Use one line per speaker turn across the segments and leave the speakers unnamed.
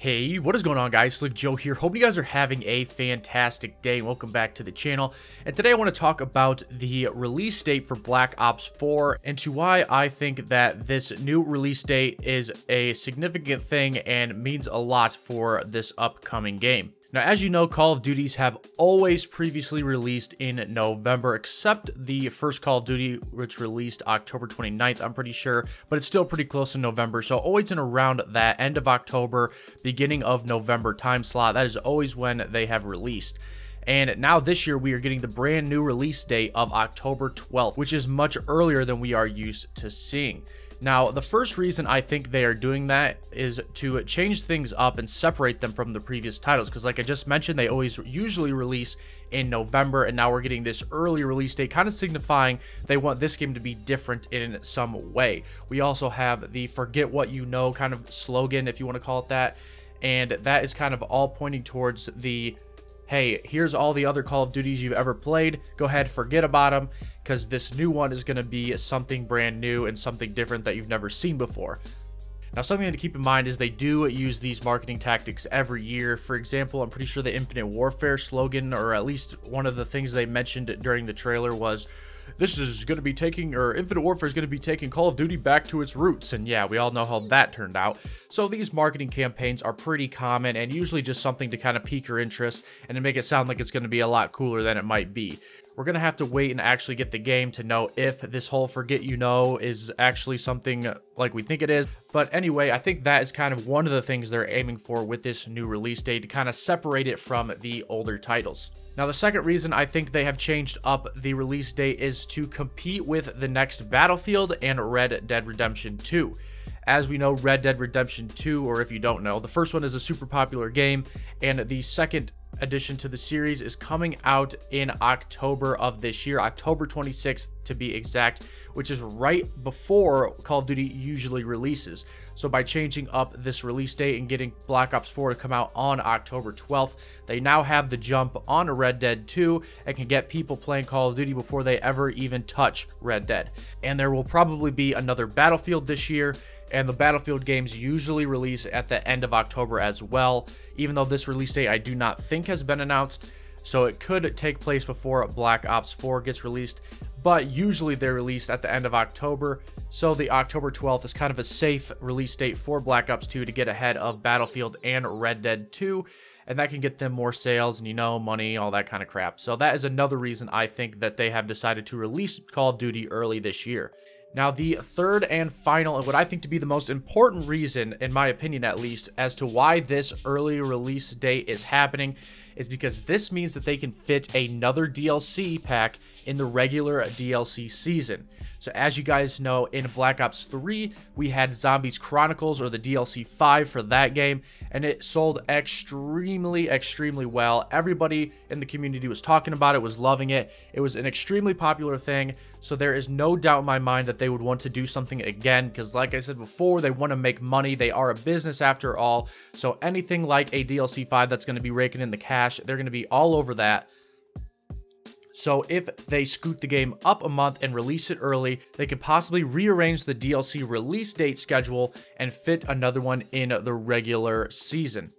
Hey, what is going on, guys? Slick Joe here. Hope you guys are having a fantastic day. Welcome back to the channel. And today I want to talk about the release date for Black Ops 4 and to why I think that this new release date is a significant thing and means a lot for this upcoming game. Now, as you know, Call of Duties have always previously released in November, except the first Call of Duty, which released October 29th, I'm pretty sure, but it's still pretty close to November. So always in around that end of October, beginning of November time slot. That is always when they have released. And now this year, we are getting the brand new release date of October 12th, which is much earlier than we are used to seeing. Now, the first reason I think they are doing that is to change things up and separate them from the previous titles. Because like I just mentioned, they always usually release in November, and now we're getting this early release date, kind of signifying they want this game to be different in some way. We also have the forget what you know kind of slogan, if you want to call it that. And that is kind of all pointing towards the, hey, here's all the other Call of Duties you've ever played. Go ahead, forget about them, because this new one is going to be something brand new and something different that you've never seen before. Now, something to keep in mind is they do use these marketing tactics every year. For example, I'm pretty sure the Infinite Warfare slogan, or at least one of the things they mentioned during the trailer, was this is going to be taking, or Infinite Warfare is going to be taking Call of Duty back to its roots. And yeah, we all know how that turned out. So these marketing campaigns are pretty common and usually just something to kind of pique your interest and to make it sound like it's going to be a lot cooler than it might be. We're going to have to wait and actually get the game to know if this whole forget you know is actually something like we think it is. But anyway, I think that is kind of one of the things they're aiming for with this new release date, to kind of separate it from the older titles. Now, the second reason I think they have changed up the release date is to compete with the next Battlefield and Red Dead Redemption 2. As we know, Red Dead Redemption 2, or if you don't know, the first one is a super popular game, and the second addition to the series is coming out in October of this year, October 26th to be exact, which is right before Call of Duty usually releases. So by changing up this release date and getting Black Ops 4 to come out on October 12th, they now have the jump on Red Dead 2 and can get people playing Call of Duty before they ever even touch Red Dead. And there will probably be another Battlefield this year, and the Battlefield games usually release at the end of October as well, even though this release date I do not think has been announced. So it could take place before Black Ops 4 gets released, but usually they're released at the end of October. So the October 12th is kind of a safe release date for Black Ops 2 to get ahead of Battlefield and Red Dead 2. And that can get them more sales and, you know, money, all that kind of crap. So that is another reason I think that they have decided to release Call of Duty early this year. Now, the third and final, and what I think to be the most important reason, in my opinion at least, as to why this early release date is happening is because this means that they can fit another DLC pack in the regular DLC season. So as you guys know, in Black Ops 3, we had Zombies Chronicles, or the DLC 5 for that game, and it sold extremely well. Everybody in the community was talking about it, was loving it. It was an extremely popular thing, so there is no doubt in my mind that they would want to do something again, because like I said before, they want to make money. They are a business after all, so anything like a DLC 5 that's going to be raking in the cash, they're going to be all over that. So if they scoot the game up a month and release it early, they could possibly rearrange the DLC release date schedule and fit another one in the regular season.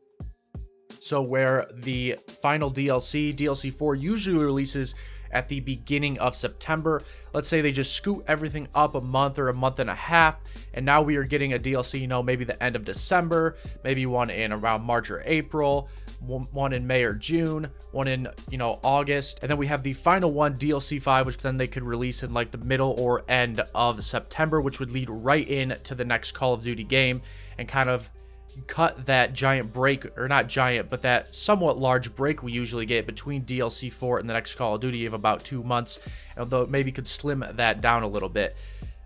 So where the final DLC 4 usually releases at the beginning of September, let's say they just scoot everything up a month or a month and a half, and now we are getting a DLC, you know, maybe the end of December, maybe one in around March or April, one in May or June, one in, you know, August, and then we have the final one, DLC 5, which then they could release in like the middle or end of September, which would lead right in to the next Call of Duty game and kind of cut that giant break, or not giant, but that somewhat large break we usually get between DLC 4 and the next Call of Duty of about 2 months, although maybe could slim that down a little bit.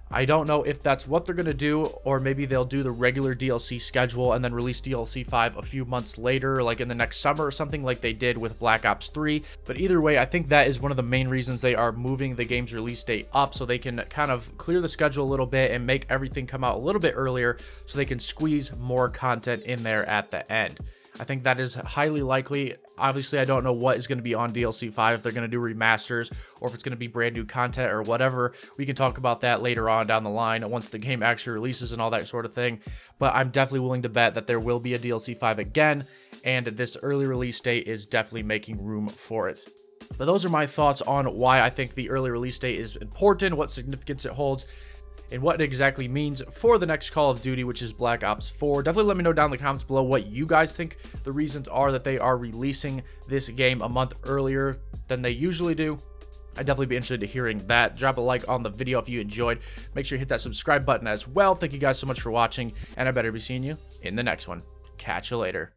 I don't know if that's what they're going to do, or maybe they'll do the regular DLC schedule and then release DLC 5 a few months later, like in the next summer or something like they did with Black Ops 3. But either way, I think that is one of the main reasons they are moving the game's release date up, so they can kind of clear the schedule a little bit and make everything come out a little bit earlier so they can squeeze more content in there at the end. I think that is highly likely. Obviously, I don't know what is going to be on DLC 5, if they're going to do remasters or if it's going to be brand new content or whatever. We can talk about that later on down the line once the game actually releases and all that sort of thing. But I'm definitely willing to bet that there will be a DLC 5 again, and this early release date is definitely making room for it. But those are my thoughts on why I think the early release date is important, what significance it holds, and what it exactly means for the next Call of Duty, which is Black Ops 4. Definitely let me know down in the comments below what you guys think the reasons are that they are releasing this game a month earlier than they usually do. I'd definitely be interested in hearing that. Drop a like on the video if you enjoyed. Make sure you hit that subscribe button as well. Thank you guys so much for watching, and I better be seeing you in the next one. Catch you later.